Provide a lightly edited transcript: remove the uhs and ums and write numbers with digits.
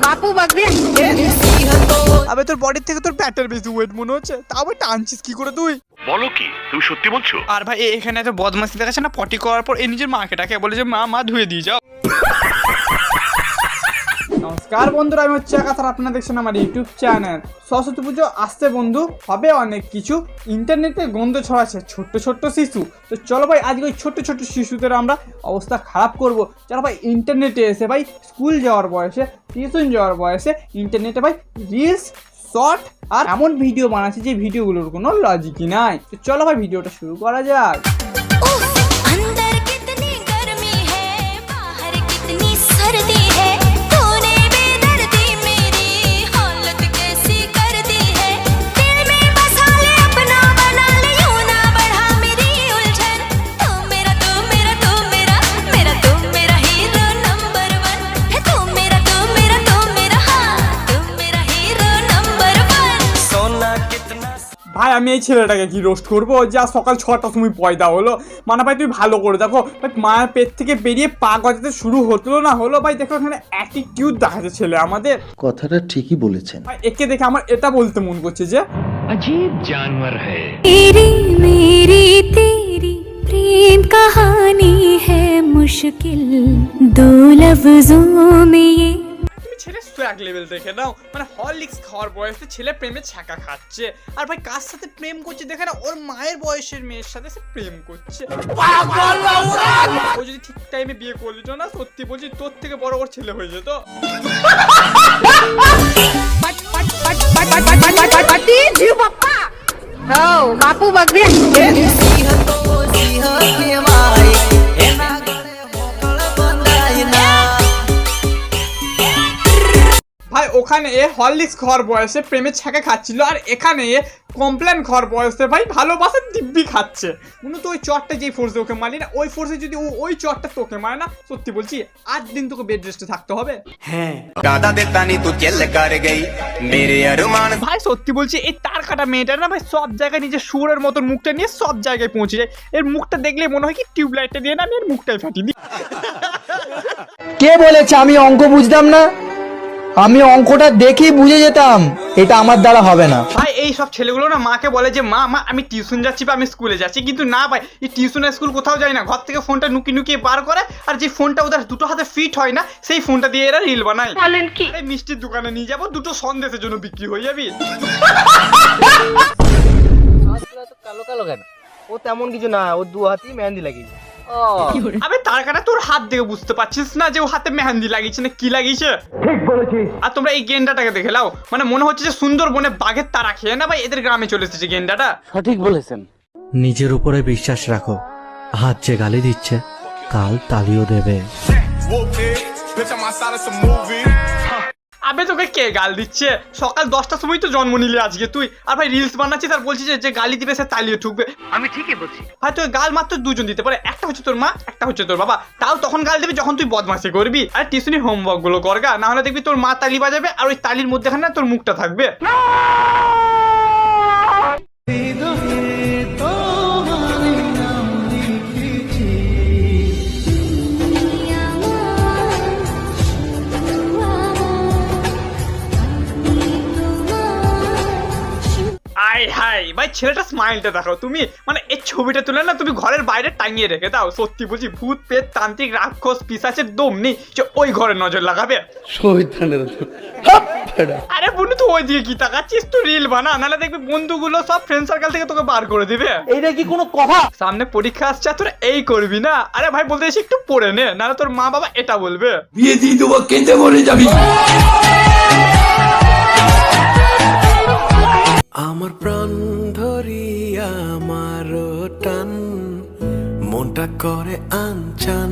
বাপু বাগরি আবে তোর বডির থেকে তোর প্যাটের বেশি ওয়েট মনে হচ্ছে, তাও ভাই টানছিস কি করে তুই? বলো কি তুমি সত্যি বলছো? আর ভাই এখানে এত বদমাশি দেখাচ্ছে না, পটি করার পর এ নিজের মাকে ডাকে বলে যে মা ধুয়ে দিয়ে যাও। নমস্কার বন্ধুরা, আমি হচ্ছে আকাশ আর আপনারা দেখছেন আমার ইউটিউব চ্যানেল। সরস্বতী পুজো আসছে বন্ধু, হবে অনেক কিছু। ইন্টারনেটে গন্ধ ছড়াচ্ছে ছোট্ট ছোট্ট শিশু। তো চলো ভাই আজকে ওই ছোট্ট ছোট্ট শিশুদের আমরা অবস্থা খারাপ করব। চলো ভাই ইন্টারনেটে এসে ভাই স্কুল যাওয়ার বয়সে, টিউশন যাওয়ার বয়সে ইন্টারনেটে ভাই রিলস, শর্ট আর এমন ভিডিও বানাচ্ছে যে ভিডিওগুলোর কোনো লজিকই নাই। তো চলো ভাই ভিডিওটা শুরু করা যাক। ভাই আমি এই ছেলেটাকে কি রোস্ট করবো, যা সকাল 6টার সময় পয়দা হলো। মানে ভাই তুই ভালো করে দেখো ভাই, মায়ের পেট থেকে বেরিয়ে পা গজাতে শুরু হতো না হলো ভাই, দেখো এখানে অ্যাটিটিউড দেখাচ্ছে ছেলে আমাদের। কথাটা ঠিকই বলেছেন ভাই একে দেখে আমার এটা বলতে মন করছে যে अजीब जानवर है। तेरी मेरी तेरी प्रेम कहानी है मुश्किल दो लफ्जों में ये। ছেলে সোয়াগ লেভেল দেখে নাও, মানে হরলিক্স খাওয়ার বয়সে ছেলে প্রেমে ছ্যাঁকা খাচ্ছে। আর ভাই কার সাথে প্রেম করছে দেখে না, ওর মায়ের বয়সের মেয়ের সাথে সে প্রেম করছে। ও যদি ঠিক টাইমে বিয়ে করলি না, সত্যি বলছি তোর থেকে বড় ওর ছেলে হয়ে যেত। বাপু বাগরি ভাই ওখানে এ হরলিক্স খাওয়ার বয়সে প্রেমে ছ্যাঁকা খাচ্ছিল, আর এখানে এ কমপ্লেন খাওয়ার বয়সে ভাই ভালোবাসার দিব্যি খাচ্ছে। মনে তো ওই চটটা যেই ফোর্সে ওকে মারি না, ওই ফোর্সে যদি ওই চটটা তোকে মারে না, সত্যি বলছি 8 দিন তোকে বেড রেস্টে থাকতে হবে। হ্যাঁ দাদা দেতানি তু চেল কর গই মেরে আরমান। ভাই সত্যি বলছি এই তার কাটা মেয়েটা না ভাই সব জায়গায় নিজের সুরের মতন মুখটা নিয়ে সব জায়গায় পৌঁছে যায়। এর মুখটা দেখলে মনে হয় কি টিউবলাইটটা দিয়ে না আমি এর মুখটাই ফাটিয়ে দিই। কে বলেছে আমি অঙ্ক বুঝতাম না? আমি অঙ্কটা দেখেই বুঝে যেতাম এটা আমার দ্বারা হবে না। ভাই এই সব ছেলেগুলো না মাকে বলে যে মা আমি টিউশন যাচ্ছি বা আমি স্কুলে যাচ্ছি, কিন্তু না ভাই এই টিউশন আর স্কুল কোথাও যায় না, ঘর থেকে ফোনটা নুকিয়ে বার করে, আর যে ফোনটা ওদের দুটো হাতে ফিট হয় না সেই ফোনটা দিয়ে এরা রিল বানায়। বলেন কি? আরে মিষ্টির দোকানে নিয়ে যাবো, দুটো সন্দেশের জন্য বিক্রি হয়ে যাবি। কালো কালো কেন? ও তেমন কিছু না, ও দু হাতেই মেহেন্দি লাগিয়েছে। আবে তার কাটা তোর হাত দেখে বুঝতে পারছিস না যে ও হাতে মেহেন্দি লাগিয়েছে না কি লাগিয়েছে? ঠিক বলেছিস। আর তোমরা এই গেন্ডাটাকে দেখে নাও, মানে মনে হচ্ছে যে সুন্দরবনে বাঘের তারা খেয়ে না ভাই এদের গ্রামে চলে এসেছে গেন্ডাটা। সঠিক বলেছেন। নিজের উপরে বিশ্বাস রাখো, হাত যে গালি দিচ্ছে কাল তালিও দেবে। আবে তোকে কে গাল দিচ্ছে? সকাল 10টার সময় তো জন্ম নিলি আজকে তুই, আর ভাই রিলস বানাচ্ছিস আর বলছিস যে গালি দিবে সে তালিয়ে ঠুকবে। আমি ঠিকই বলছি ভাই তুই গাল মাত্র দুজন দিতে পারে, একটা হচ্ছে তোর মা, একটা হচ্ছে তোর বাবা। তাও তখন গাল দিবি যখন তুই বদমাশি করবি। আর টিউশনের হোমওয়ার্ক গুলো করগা, না হলে দেখবি তোর মা তালি বাজাবে আর ওই তালির মধ্যেখানে তোর মুখটা থাকবে। হাই ভাই ছেলেটা স্মাইলটা দেখো তুমি, মানে এই ছবিটা তুলে না তুমি ঘরের বাইরে টাঙিয়ে রেখে দাও। সত্যি বলছি ভূত পেট তান্ত্রিক রাক্ষস পিশাচের দম নেই যে ওই ঘরে নজর লাগাবে। আরে বন্ধু তো ওই দিকে কি তাকাচ্ছিস, তুই রিল বানা, নাহলে দেখবি বন্ধুগুলো সব ফ্রেন্ড সার্কেল থেকে তোকে বার করে দিবে। এইটা কি কোনো কথা? সামনে পরীক্ষা আসছে তোরা এই করবি না? আরে ভাই বলতে এসে একটু পড়ে নে, নাহলে তোর মা বাবা এটা বলবে বিয়ে দিয়ে দেবো কেঁদে মরে যাবি। আমার প্রাণ ধরিয়া আমার টান মনটা করে আনচান।